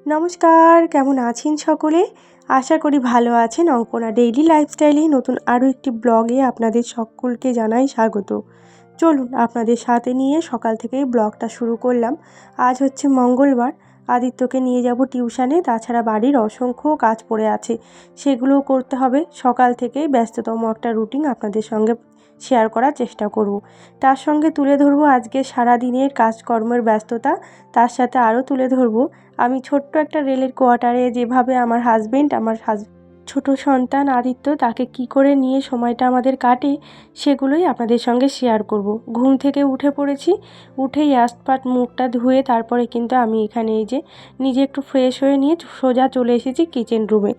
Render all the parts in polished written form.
নমস্কার, কেমন আছেন সকলে? আশা করি ভালো আছেন। অঙ্কনা ডেইলি লাইফস্টাইলে নতুন আরও একটি ব্লগে আপনাদের সকলকে জানাই স্বাগত। চলুন আপনাদের সাথে নিয়ে সকাল থেকেই ব্লগটা শুরু করলাম। আজ হচ্ছে মঙ্গলবার। আদিত্যকে নিয়ে যাব টিউশনে, তাছাড়া বাড়ির অসংখ্য কাজ পড়ে আছে, সেগুলোও করতে হবে। সকাল থেকেই ব্যস্ততম একটা রুটিন আপনাদের সঙ্গে শেয়ার করার চেষ্টা করব। তার সঙ্গে তুলে ধরবো আজকে সারাদিনের কাজকর্মের ব্যস্ততা। তার সাথে আরও তুলে ধরবো আমি ছোট্ট একটা রেলের কোয়ার্টারে যেভাবে আমার ছোট সন্তান আদিত্য, তাকে কি করে নিয়ে সময়টা আমাদের কাটে, সেগুলোই আপনাদের সঙ্গে শেয়ার করব। ঘুম থেকে উঠে পড়েছি, উঠেই আস্টপাট মুখটা ধুয়ে তারপরে কিন্তু আমি এখানে এই যে নিজে একটু ফ্রেশ হয়ে নিয়ে সোজা চলে এসেছি কিচেন রুমে।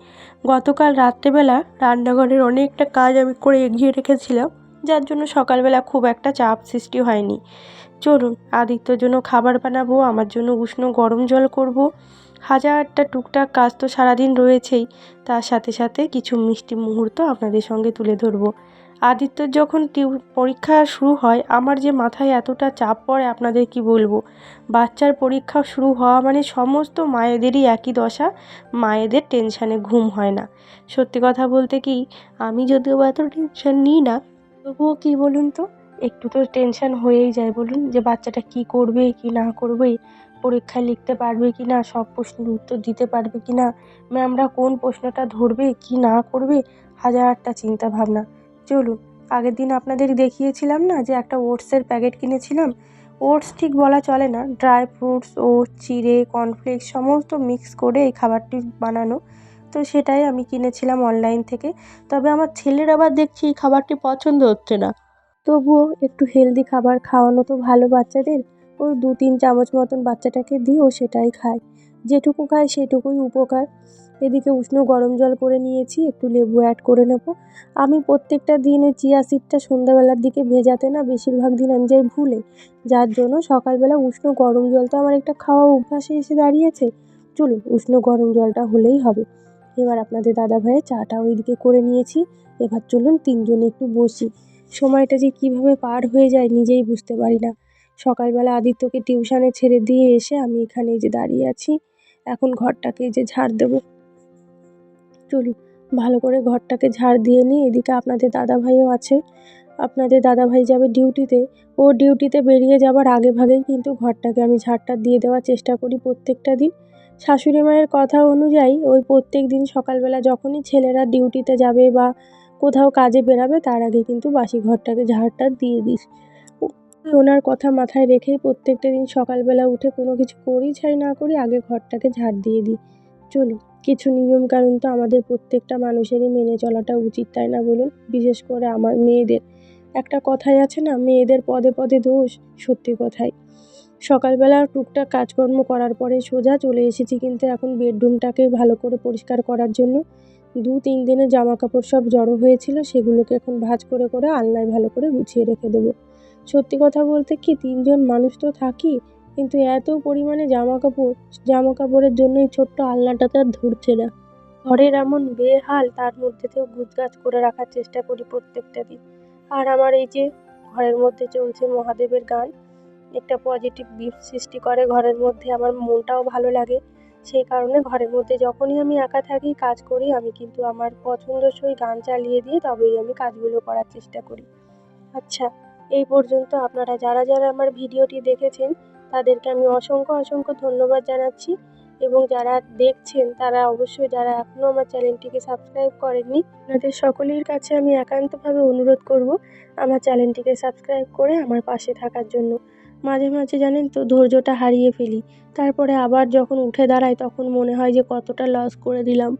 গতকাল রাত্রেবেলা রান্নাঘরের অনেকটা কাজ আমি করে এগিয়ে রেখেছিলাম, যার জন্য সকালবেলা খুব একটা চাপ সৃষ্টি হয়নি। চলুন আদিত্যর জন্য খাবার বানাবো, আমার জন্য উষ্ণ গরম জল করব। হাজারটা টুকটাক কাজ তো সারাদিন রয়েছেই, তার সাথে সাথে কিছু মিষ্টি মুহূর্ত আপনাদের সঙ্গে তুলে ধরবো। আদিত্যর যখন পরীক্ষা শুরু হয়, আমার যে মাথায় এতটা চাপ পড়ে আপনাদের কি বলবো। বাচ্চার পরীক্ষা শুরু হওয়া মানে সমস্ত মায়েদেরই একই দশা, মায়েদের টেনশানে ঘুম হয় না। সত্যি কথা বলতে কি, আমি যদিও এত টেনশন নিই না, তবুও কী বলুন তো, একটু তো টেনশন হয়েই যায়। বলুন যে বাচ্চাটা কি করবে কি না করবে, পরীক্ষায় লিখতে পারবে কি না, সব প্রশ্নের উত্তর দিতে পারবে কি না, ম্যামরা কোন প্রশ্নটা ধরবে কি না করবে, হাজারটা চিন্তা ভাবনা। চলুন, আগের দিন আপনাদের দেখিয়েছিলাম না যে একটা ওটসের প্যাকেট কিনেছিলাম। ওটস ঠিক বলা চলে না, ড্রাই ফ্রুটস, ওটস, চিড়ে, কর্নফ্লেক্স সমস্ত মিক্স করে এই খাবারটি বানানো। তো সেটাই আমি কিনেছিলাম অনলাইন থেকে। তবে আমার ছেলের আবার দেখছি এই খাবারটি পছন্দ হচ্ছে না। তবুও একটু হেলদি খাবার খাওয়ানো তো ভালো বাচ্চাদের। ওই 2-3 চামচ মতন বাচ্চাটাকে দিই, ও সেটাই খায়। যেটুকু খায় সেটুকুই উপকার। এদিকে উষ্ণ গরম জল করে নিয়েছি, একটু লেবু অ্যাড করে নেব। আমি প্রত্যেকটা দিন ওই চিয়া সিডটা সন্ধ্যাবেলার দিকে ভেজাতে না বেশিরভাগ দিন আমি যাই ভুলে, যার জন্য সকালবেলা উষ্ণ গরম জল তো আমার একটা খাওয়া অভ্যাসে এসে দাঁড়িয়েছে। চলুন উষ্ণ গরম জলটা হলেই হবে। এবার আপনাদের দাদাভাইয়ের চাটা ওইদিকে করে নিয়েছি। এবার চলুন তিনজনে একটু বসি। সময়টা যে কীভাবে পার হয়ে যায় নিজেই বুঝতে পারি না। সকালবেলা আদিত্যকে টিউশনে ছেড়ে দিয়ে এসে আমি এখানে এই যে দাঁড়িয়ে আছি। এখন ঘরটাকে এই যে ঝাড় দেবো। চলুন ভালো করে ঘরটাকে ঝাড় দিয়ে নিই। এদিকে আপনাদের দাদাভাইও আছে। আপনাদের দাদাভাই যাবে ডিউটিতে। ও ডিউটিতে বেরিয়ে যাবার আগে ভাগেই কিন্তু ঘরটাকে আমি ঝাড়টা দিয়ে দেওয়ার চেষ্টা করি প্রত্যেকটা দিন। শাশুড়ি মায়ের কথা অনুযায়ী ওই প্রত্যেক দিন সকালবেলা যখনই ছেলেরা ডিউটিতে যাবে বা কোথাও কাজে বেরাবে, তার আগে কিন্তু বাসি ঘরটাকে ঝাড়টা দিয়ে দিস। ওনার কথা মাথায় রেখেই প্রত্যেকটা দিন সকালবেলা উঠে কোনো কিছু করি চাই না করি, আগে ঘরটাকে ঝাড় দিয়ে দিই। চলুন, কিছু নিয়মকানুন তো আমাদের প্রত্যেকটা মানুষেরই মেনে চলাটা উচিত, তাই না বলুন? বিশেষ করে আমার মেয়েদের। একটা কথাই আছে না, মেয়েদের পদে পদে দোষ। সত্যি কথাই। সকালবেলা টুকটাক কাজকর্ম করার পরে সোজা চলে এসেছি কিন্তু এখন বেডরুমটাকে ভালো করে পরিষ্কার করার জন্য। 2-3 দিনের জামাকাপড় সব জড়ো হয়েছিল, সেগুলোকে এখন ভাঁজ করে করে আলনায় ভালো করে গুছিয়ে রেখে দেবো। সত্যি কথা বলতে কি, 3 জন মানুষ তো থাকি, কিন্তু এত পরিমাণে জামাকাপড়ের জন্য এই ছোট্ট আলনাটাতে আর ধরছে না। ঘরের এমন বেহাল, তার মধ্যেতেও গুছগাছ করে রাখার চেষ্টা করি প্রত্যেকটা দিন। আর আমার এই যে ঘরের মধ্যে চলছে মহাদেবের গান, একটা পজিটিভ ভাইব সৃষ্টি করে ঘরের মধ্যে, আমার মনটাও ভালো লাগে। সেই কারণে ঘরের মধ্যে যখনই আমি একা থাকি কাজ করি, আমি কিন্তু আমার পছন্দসই গান চালিয়ে দিয়ে তবেই আমি কাজগুলো করার চেষ্টা করি। আচ্ছা, এই পর্যন্ত আপনারা যারা যারা আমার ভিডিওটি দেখেছেন তাদেরকে আমি অসংখ্য অসংখ্য ধন্যবাদ জানাচ্ছি। এবং যারা দেখছেন তারা অবশ্যই, যারা এখনও আমার চ্যানেলটিকে সাবস্ক্রাইব করেননি, আপনাদের সকলের কাছে আমি একান্তভাবে অনুরোধ করব আমার চ্যানেলটিকে সাবস্ক্রাইব করে আমার পাশে থাকার জন্য। মাঝে মাঝে জানেন তো ধৈর্যটা হারিয়ে ফেলি, তারপরে আবার যখন উঠে দাঁড়াই তখন মনে হয় যে কতটা লস করে দিলাম,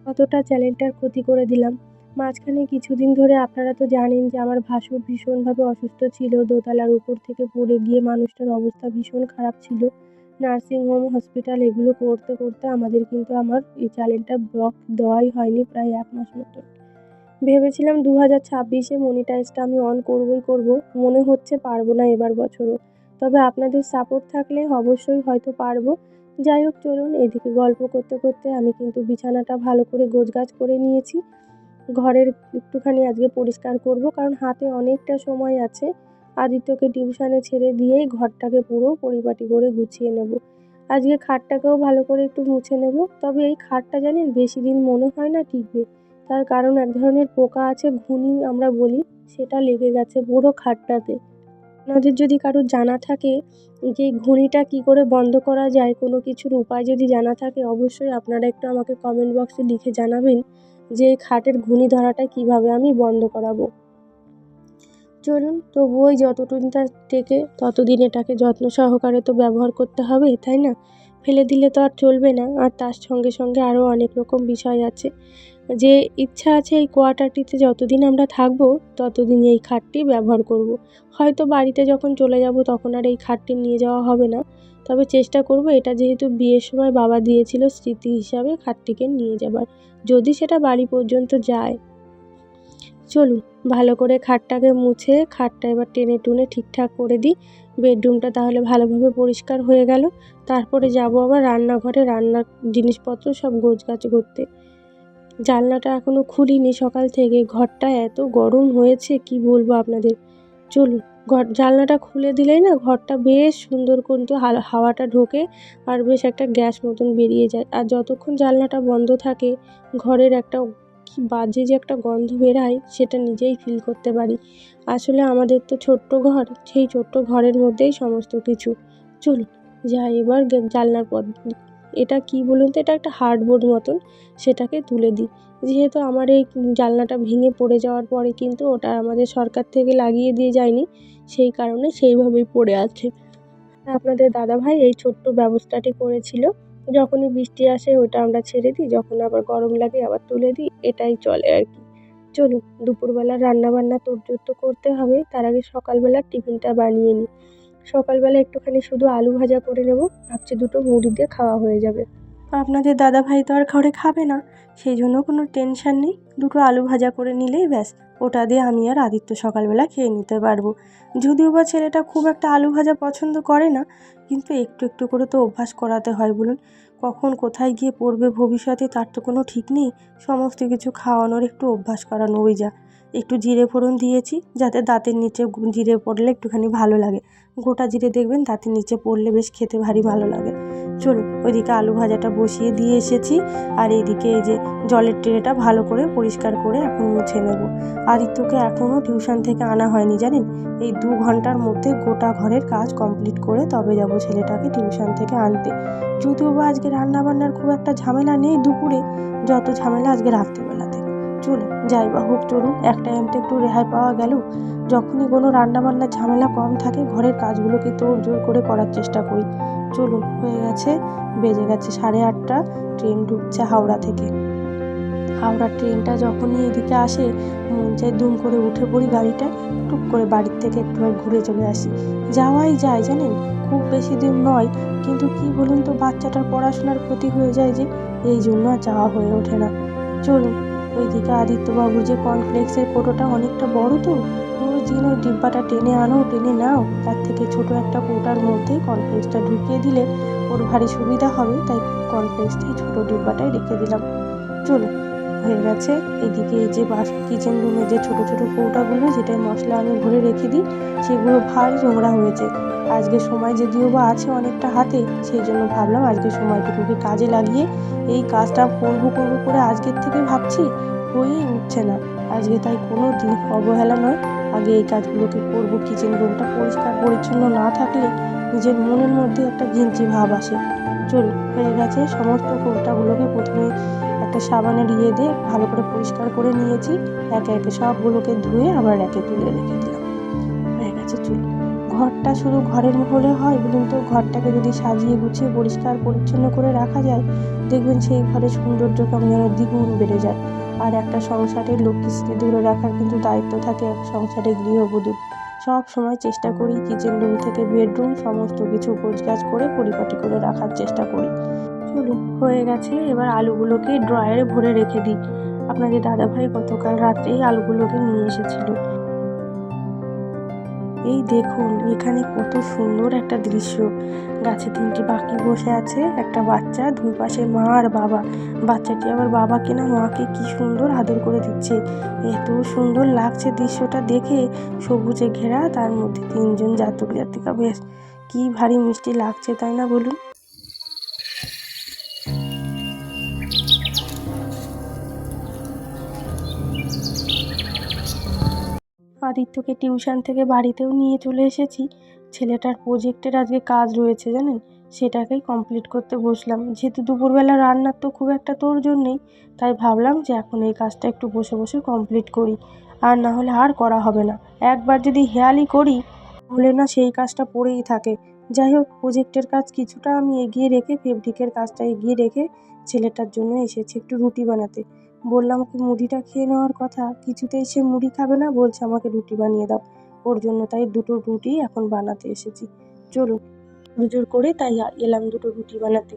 কতটা চ্যানেলটার ক্ষতি করে দিলাম। মাঝখানে কিছুদিন ধরে আপনারা তো জানেন যে আমার ভাসুর ভীষণভাবে অসুস্থ ছিল। দোতলার উপর থেকে পড়ে গিয়ে মানুষটার অবস্থা ভীষণ খারাপ ছিল। নার্সিংহোম, হসপিটাল এগুলো করতে, করতে আমাদের কিন্তু আমার এই চ্যানেলটা ব্লক দেওয়াই হয়নি প্রায় ১ মাস মতন। ভেবেছিলাম ২০২৬ মনিটাইজটা আমি অন করবই করব। মনে হচ্ছে পারব না এবার বছরও। তবে আপনাদের সাপোর্ট থাকলে অবশ্যই হয়তো পারব। যাই হোক চলুন, এদিকে গল্প করতে, করতে আমি কিন্তু বিছানাটা ভালো করে গোছগাছ করে নিয়েছি। ঘরের একটুখানি আজকে পরিষ্কার করব, কারণ হাতে অনেকটা সময় আছে। আদিত্যকে টিউশনে ছেড়ে দিয়েই ঘরটাকে পুরো পরিপাটি করে গুছিয়ে নেব। আজকে খাটটাকেও ভালো করে একটু মুছে নেব। তবে এই খাটটা জানেন বেশি দিন মনে হয় না টিকবে। তার কারণ এক ধরনের পোকা আছে, ঘুনি আমরা বলি, সেটা লেগে গেছে পুরো খাটটাতে। আপনাদের যদি কারোর জানা থাকে যে এই ঘুনিটা কী করে বন্ধ করা যায়, কোনো কিছুর উপায় যদি জানা থাকে, অবশ্যই আপনারা একটু আমাকে কমেন্ট বক্সে লিখে জানাবেন যে এই খাটের ঘুনি ধরাটা কীভাবে আমি বন্ধ করাবো। চলুন, তবুও ওই যতদিনটা টেকে ততদিন এটাকে যত্ন সহকারে তো ব্যবহার করতে হবে, তাই না? ফেলে দিলে তো আর চলবে না। আর তার সঙ্গে, সঙ্গে আরও অনেক রকম বিষয় আছে। যে ইচ্ছা আছে এই কোয়ার্টারটিতে যতদিন আমরা থাকবো ততদিন এই খাটটি ব্যবহার করব। হয়তো বাড়িতে যখন চলে যাব তখন আর এই খাটটি নিয়ে যাওয়া হবে না। তবে চেষ্টা করব, এটা যেহেতু বিয়ের সময় বাবা দিয়েছিল স্মৃতি হিসাবে, খাটটিকে নিয়ে যাবার, যদি সেটা বাড়ি পর্যন্ত যায়। চলুন ভালো করে খাটটাকে মুছে খাটটা এবার টেনে টুনে ঠিকঠাক করে দিই। বেডরুমটা তাহলে ভালোভাবে পরিষ্কার হয়ে গেল। তারপরে যাব আবার রান্নাঘরে, রান্নার জিনিসপত্র সব গোছগাছ করতে। জানলাটা এখনও খুলিনি সকাল থেকে, ঘরটা এত গরম হয়েছে কি বলবো আপনাদের। চলুন জানলাটা খুলে দিলেই না ঘরটা বেশ সুন্দর কিন্তু হাওয়াটা ঢোকে, আর বেশ একটা গ্যাস মতন বেরিয়ে যায়। আর যতক্ষণ জানলাটা বন্ধ থাকে ঘরের একটা কি বাজে যে একটা গন্ধ বেরায় সেটা নিজেই ফিল করতে পারি। আসলে আমাদের তো ছোট্ট ঘর, সেই ছোট্ট ঘরের মধ্যেই সমস্ত কিছু। চলুন যাই এবার জানলার পথ। এটা কি বলুন তো, এটা একটা হার্ডবোর্ড মতন, সেটাকে তুলে দিই। যেহেতু আমার এই জানলাটা ভেঙে পড়ে যাওয়ার পরে কিন্তু ওটা আমাদের সরকার থেকে লাগিয়ে দিয়ে যায়নি, সেই কারণে সেইভাবেই পড়ে আছে। আপনাদের দাদাভাই এই ছোট্ট ব্যবস্থাটি করেছিল। যখনই বৃষ্টি আসে ওটা আমরা ছেড়ে দিই, যখন আবার গরম লাগে আবার তুলে দিই, এটাই চলে আর কি। চলুন দুপুরবেলা রান্নাবান্না তোড়জোড় তো করতে হবে, তার আগে সকালবেলার টিফিনটা বানিয়ে নিই। সকালবেলা একটুখানি শুধু আলু ভাজা করে নেব, ভাবছি দুটো মুড়ি দিয়ে খাওয়া হয়ে যাবে। আপনাদের দাদাভাই তো আর ঘরে খাবে না, সেই জন্য কোনো টেনশন নেই। দুটো আলু ভাজা করে নিলেই ব্যাস, ওটা দিয়ে আমি আর আদিত্য সকালবেলা খেয়ে নিতে পারবো। যদিও বা ছেলেটা খুব একটা আলু ভাজা পছন্দ করে না, কিন্তু একটু একটু করে তো অভ্যাস করাতে হয় বলুন। কখন কোথায় গিয়ে পড়বে ভবিষ্যতে তার তো কোনো ঠিক নেই। সমস্ত কিছু খাওয়ানোর একটু অভ্যাস করানো, ওই যা। একটু জিরে ফোড়ন দিয়েছি যাতে দাঁতের নিচে জিরে পড়লে একটুখানি ভালো লাগে। গোটা জিরে দেখবেন দাঁতের নিচে পড়লে বেশ খেতে ভারী ভালো লাগে। চলুন ওইদিকে আলু ভাজাটা বসিয়ে দিয়ে এসেছি, আর এইদিকে এই যে জলের ট্রেটা ভালো করে পরিষ্কার করে এখন মুছে নেব। আদিত্যকে এখনও টিউশন থেকে আনা হয়নি জানেন। এই 2 ঘন্টার মধ্যে গোটা ঘরের কাজ কমপ্লিট করে তবে যাব ছেলেটাকে টিউশন থেকে আনতে। যদিও বা আজকে রান্নাবান্নার খুব একটা ঝামেলা নেই দুপুরে, যত ঝামেলা আজকে রাত্রেবেলাতে। চলুন যাই বা হোক, চলুন এক টাইমটা একটু রেহাই পাওয়া গেল। যখনই কোনো রান্নাবান্নার ঝামেলা কম থাকে ঘরের কাজগুলোকে তোড়জোড় করে করার চেষ্টা করি। চলুন হয়ে গেছে, বেজে গেছে 8:30। ট্রেন ঢুকছে হাওড়া থেকে। হাওড়ার ট্রেনটা যখনই এদিকে আসে মন চায় দুম করে উঠে পড়ি গাড়িটা, টুক করে বাড়ির থেকে একটু ঘুরে চলে আসি। যাওয়াই যায় জানেন, খুব বেশি দিন নয়, কিন্তু কি বলুন তো বাচ্চাটার পড়াশোনার ক্ষতি হয়ে যায় যে, এই জন্য আর যাওয়া হয়ে ওঠে না। চলুন ওইদিকে আদিত্যবাবুর যে কর্নফ্লেক্সের কৌটোটা অনেকটা বড় তো, রোজ দিন ওই ডিব্বাটা টেনে আনো টেনে নাও, তার থেকে ছোট একটা কৌটার মধ্যে কর্নফ্লেক্সটা ঢুকিয়ে দিলে ওর ভারী সুবিধা হবে, তাই কর্নফ্লেক্সটাই ছোটো ডিব্বাটাই রেখে দিলাম। চলুন হয়ে গেছে। এদিকে এই যে কিচেন রুমে যে ছোট ছোট কৌটাগুলো যেটায় মশলা আমি ভরে রেখে দিই, সেগুলো ভারী নোংরা হয়েছে। আজকে সময় যদিও বা আছে অনেকটা হাতে, সেই জন্য ভাবলাম আজকে সময়টুকুকে কাজে লাগিয়ে এই কাজটা করবো করে আজকের থেকে ভাবছি, হয়েই উঠছে না। আজকে তাই কোনো দিন অবহেলা নয়, আগে এই কাজগুলোকে করবো। কিচেন রুমটা পরিষ্কার পরিচ্ছন্ন না থাকলে নিজের মনের মধ্যে একটা ঘিঞ্জি ভাব আসে। চলুন হয়ে গেছে। সমস্ত কৌটাগুলোকে প্রথমে একটা সাবানের দিয়ে ভালো করে পরিষ্কার করে নিয়েছি। একে একে সবগুলোকে ধুয়ে আবার র্যাকে তুলে রেখে দিলাম। হয়ে গেছে। চলুন ঘরটা শুধু ঘরের হলে হয় বলুন তো? ঘরটাকে যদি সাজিয়ে গুছিয়ে পরিষ্কার পরিচ্ছন্ন করে রাখা যায়, দেখবেন সেই ঘরের সৌন্দর্য কেমন যেন দ্বিগুণ বেড়ে যায়। আর একটা সংসারের লক্ষ্মীশ্রী ধরে রাখার কিন্তু দায়িত্ব থাকে এক সংসারের গৃহবধূর। সব সময় চেষ্টা করি কিচেন রুম থেকে বেডরুম সমস্ত কিছু গোছগাছ করে পরিপাটি করে রাখার চেষ্টা করি। চলুন, হয়ে গেছে। এবার আলুগুলোকে ড্রয়ারে ভরে রেখে দিই। আপনাদের দাদাভাই গতকাল রাত্রেই আলুগুলোকে নিয়ে এসেছিল। এই দেখুন এখানে কত সুন্দর একটা দৃশ্য। গাছে 3টি পাখি বসে আছে, একটা বাচ্চা, দুই পাশে মা আর বাবা। বাচ্চাটি আবার বাবাকে না মাকে কি সুন্দর আদর করে দিচ্ছে। এত সুন্দর লাগছে দৃশ্যটা দেখে। সবুজে ঘেরা, তার মধ্যে 3জন জাতক জাতিকা, বেশ কি ভারী মিষ্টি লাগছে, তাই না বলুন? আদিত্যকে টিউশন থেকে বাড়িতেও নিয়ে চলে এসেছি। ছেলেটার প্রজেক্টের আজকে কাজ রয়েছে জানেন, সেটাকেই কমপ্লিট করতে বসলাম। যেহেতু দুপুরবেলা রান্নার তো খুব একটা তোড়জোড় নেই, তাই ভাবলাম যে এখন এই কাজটা একটু বসে বসে কমপ্লিট করি, আর না হলে আর করা হবে না। একবার যদি হেয়ালি করি হলে না সেই কাজটা পড়েই থাকে। যাই হোক, প্রজেক্টের কাজ কিছুটা আমি এগিয়ে রেখে, ফেব্রিকের কাজটা এগিয়ে রেখে ছেলেটার জন্য এসেছি একটু রুটি বানাতে। বললাম ওকে মুড়িটা খেয়ে নেওয়ার কথা, কিছুতেই সে মুড়ি খাবে না, বলছে আমাকে রুটি বানিয়ে দাও। ওর জন্য তাই 2টো রুটি এখন বানাতে এসেছি। চলুন, জোর করে তাই এলাম 2টো রুটি বানাতে।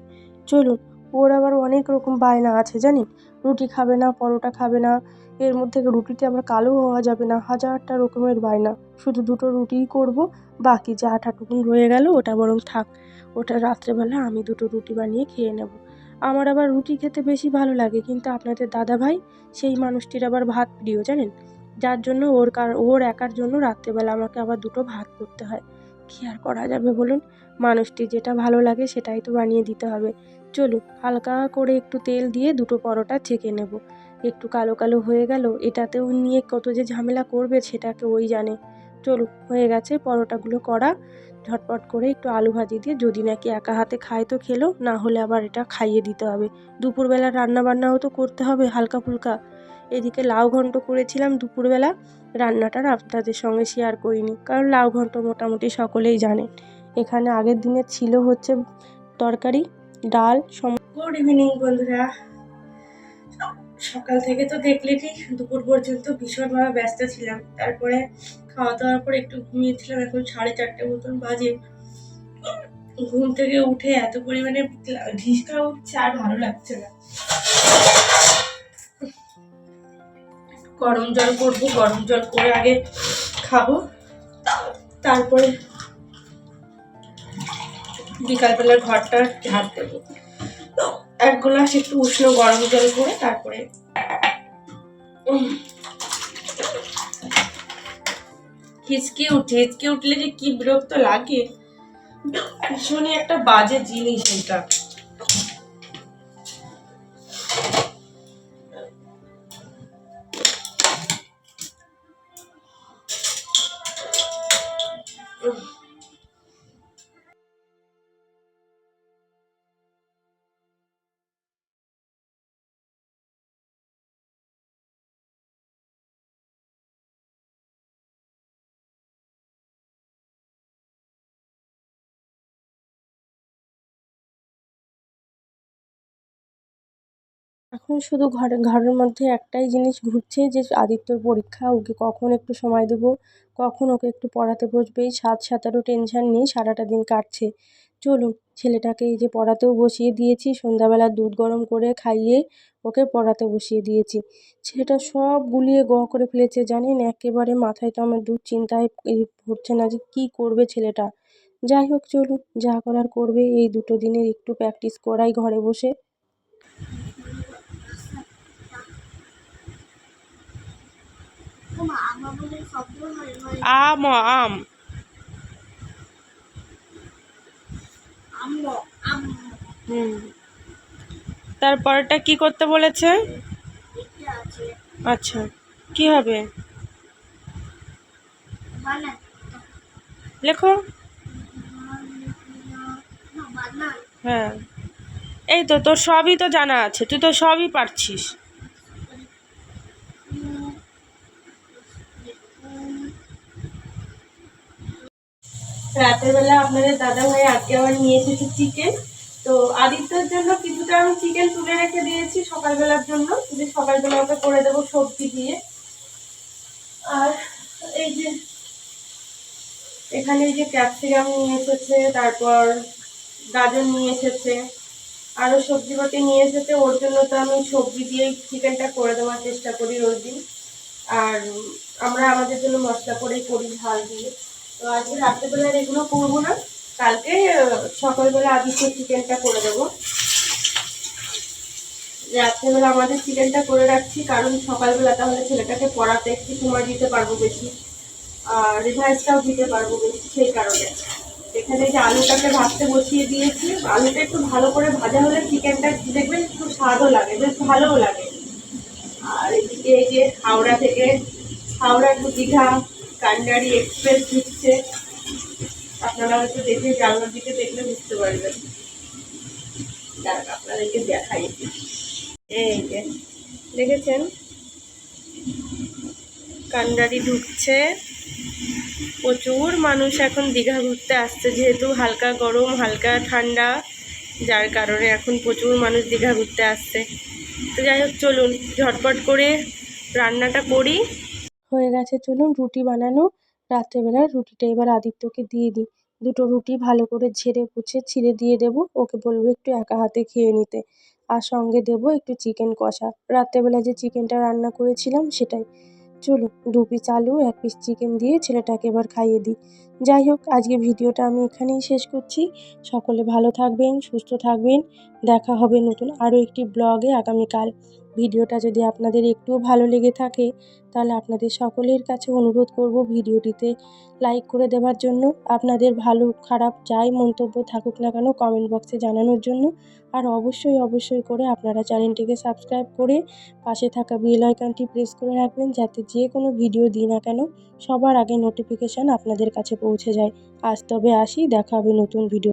চলুন, ওর আবার অনেক রকম বায়না আছে জানেন। রুটি খাবে না, পরোটা খাবে না, এর মধ্যে রুটিতে আবার কালো হওয়া যাবে না, হাজারটা রকমের বায়না। শুধু 2টো রুটিই করব, বাকি যা আটাটুকুন রয়ে গেল ওটা বরং থাক, ওটা রাত্রেবেলা আমি 2টো রুটি বানিয়ে খেয়ে নেব। আমার আবার রুটি খেতে বেশি ভালো লাগে, কিন্তু আপনাদের দাদাভাই সেই মানুষটির আবার ভাত প্রিয় জানেন, যার জন্য ওর একার জন্য রাত্রেবেলা আমাকে আবার 2টো ভাত করতে হয়। কী আর করা যাবে বলুন? মানুষটি যেটা ভালো লাগে সেটাই তো বানিয়ে দিতে হবে। চলুন, হালকা করে একটু তেল দিয়ে 2টো পরোটা ছেঁকে নেব। একটু কালো কালো হয়ে গেল, এটাতেও নিয়ে কত যে ঝামেলা করবে সেটাকে ওই জানে। চলুন, হয়ে গেছে পরোটাগুলো করা। ঝটপট করে একটু আলু ভাজি দিয়ে, যদি নাকি একা হাতে খায় তো খেলো, না হলে আবার এটা খাইয়ে দিতে হবে। দুপুরবেলা রান্না বান্নাও তো করতে হবে হালকা ফুলকা। এদিকে লাউ ঘন্ট করেছিলাম দুপুরবেলা, রান্নাটা আপনাদের সঙ্গে শেয়ার করিনি, কারণ লাউ ঘন্ট মোটামুটি সকলেই জানে। এখানে আগের দিনে ছিল হচ্ছে তরকারি, ডাল। গুড ইভিনিং বন্ধুরা। সকাল থেকে তো দেখলেনই, দুপুর পর্যন্ত ভীষণভাবে ব্যস্ত ছিলাম। তারপরে খাওয়া দাওয়ার পর একটু ঘুমিয়েছিলাম, এখন 4:30 মতন বাজে। ঘুম থেকে উঠে এত পরিমাণে ঢিসকা উঠছে, আর ভালো লাগছে না। গরম জল করবো, গরম জল করে আগে খাবো, তারপরে বিকালবেলার ঘরটা ঝাড় দেবো। 1 গ্লাস একটু উষ্ণ গরম জল করে তারপরে হিচকি উঠলে যে কি বিরক্ত লাগে, ভীষণই একটা বাজে জিনিস এটা। এখন শুধু ঘরের মধ্যে একটাই জিনিস ঘুরছে, যে আদিত্যর পরীক্ষা, ওকে কখন একটু সময় দেবো, কখন ওকে একটু পড়াতে বসবে, এই 7-7 টেনশন নিয়ে সারাটা দিন কাটছে। চলুন, ছেলেটাকে এই যে পড়াতেও বসিয়ে দিয়েছি, সন্ধ্যাবেলা দুধ গরম করে খাইয়ে ওকে পড়াতে বসিয়ে দিয়েছি। ছেলেটা সব গুলিয়ে করে ফেলেছে জানেন, একেবারে মাথায় তো আমার দুশ্চিন্তায় হচ্ছে না যে কী করবে ছেলেটা। যাই হোক, চলুন, যা করার করবে। এই 2টো দিনের একটু প্র্যাকটিস করাই ঘরে বসে। আম আম হুম, তারপরটা কি করতে বলেছে? আচ্ছা, কি হবে লেখো। হ্যাঁ, এই তো তোর সবই তো জানা আছে, তুই তো সবই পারছিস। রাতের বেলা আপনাদের দাদাভাই আজকে আবার নিয়ে এসেছে চিকেন। তো আদিত্যর জন্য কিছুটা আমি চিকেন তুলে রেখে দিয়েছি সকালবেলার জন্য, যদি সকালবেলা ওকে করে দেবো সবজি দিয়ে। আর এই যে এখানে এই যে ক্যাপসিকাম নিয়ে এসেছে, তারপর গাজর নিয়ে এসেছে, আরও সবজিপাতি নিয়ে এসেছে। ওর জন্য তো আমি সবজি দিয়েই চিকেনটা করে দেওয়ার চেষ্টা করি রোজ দিন। আর আমরা আমাদের জন্য মশলা করেই করি ঝাল দিয়ে। তো আজকে রাত্রেবেলার এগুলো করবো না, কালকে সকালবেলা আদিত্য চিকেনটা করে দেবো। রাত্রেবেলা আমাদের চিকেনটা করে রাখছি, কারণ সকালবেলা তাহলে ছেলেটাকে পড়াতে একটু সময় দিতে পারবো বেশি, আর রিভাইসটাও দিতে পারবো বেশি, সেই কারণে। এখানে যে আলুটাকে ভাজতে বসিয়ে দিয়েছি, আলুটা একটু ভালো করে ভাজা হলে চিকেনটা দেখবেন একটু স্বাদও লাগে, বেশ ভালোও লাগে। আর এদিকে এই যে হাওড়া টু দীঘা কান্ডারি এক্সপ্রেস দিচ্ছে, আপনারা হয়তো দেখে জানলার দিকে দেখলে বুঝতে পারবেন। যাক আপনাদেরকে দেখাই, এই যে দেখেছেন কান্ডারি ঢুকছে। প্রচুর মানুষ এখন দীঘা ঘুরতে আসছে, যেহেতু হালকা গরম হালকা ঠান্ডা, যার কারণে এখন প্রচুর মানুষ দীঘা ঘুরতে আসছে। তো যাই হোক, চলুন ঝটপট করে রান্নাটা করি। হয়ে গেছে, চলুন রুটি বানানো। রাত্রেবেলার রুটিটা এবার আদিত্যকে দিয়ে দিই। দুটো রুটি ভালো করে ঝেড়ে পুছে ছিঁড়ে দিয়ে দেবো, ওকে বলবো একটু একা হাতে খেয়ে নিতে। আর সঙ্গে দেবো একটু চিকেন কষা, রাত্রেবেলা যে চিকেনটা রান্না করেছিলাম সেটাই। চলুন 2 পিস আলু 1 পিস চিকেন দিয়ে ছেলেটাকে এবার খাইয়ে দিই। যাই হোক, আজকে ভিডিওটা আমি এখানেই শেষ করছি। সকলে ভালো থাকবেন, সুস্থ থাকবেন। দেখা হবে নতুন আরও একটি ব্লগে আগামীকাল। ভিডিওটা যদি আপনাদের একটুও ভালো লেগে থাকে, তাহলে আপনাদের সকলের কাছে অনুরোধ করব ভিডিওটিতে লাইক করে দেওয়ার জন্য। আপনাদের ভালো খারাপ যাই মন্তব্য থাকুক না কেন কমেন্ট বক্সে জানানোর জন্য। আর অবশ্যই করে আপনারা চ্যানেলটিকে সাবস্ক্রাইব করে পাশে থাকা বেল আইকনটি প্রেস করে রাখবেন, যাতে যে কোনো ভিডিও দিই না কেন সবার আগে নোটিফিকেশান আপনাদের কাছে পৌঁছে যায়। আজ তবে আসি, দেখা হবে নতুন ভিডিও।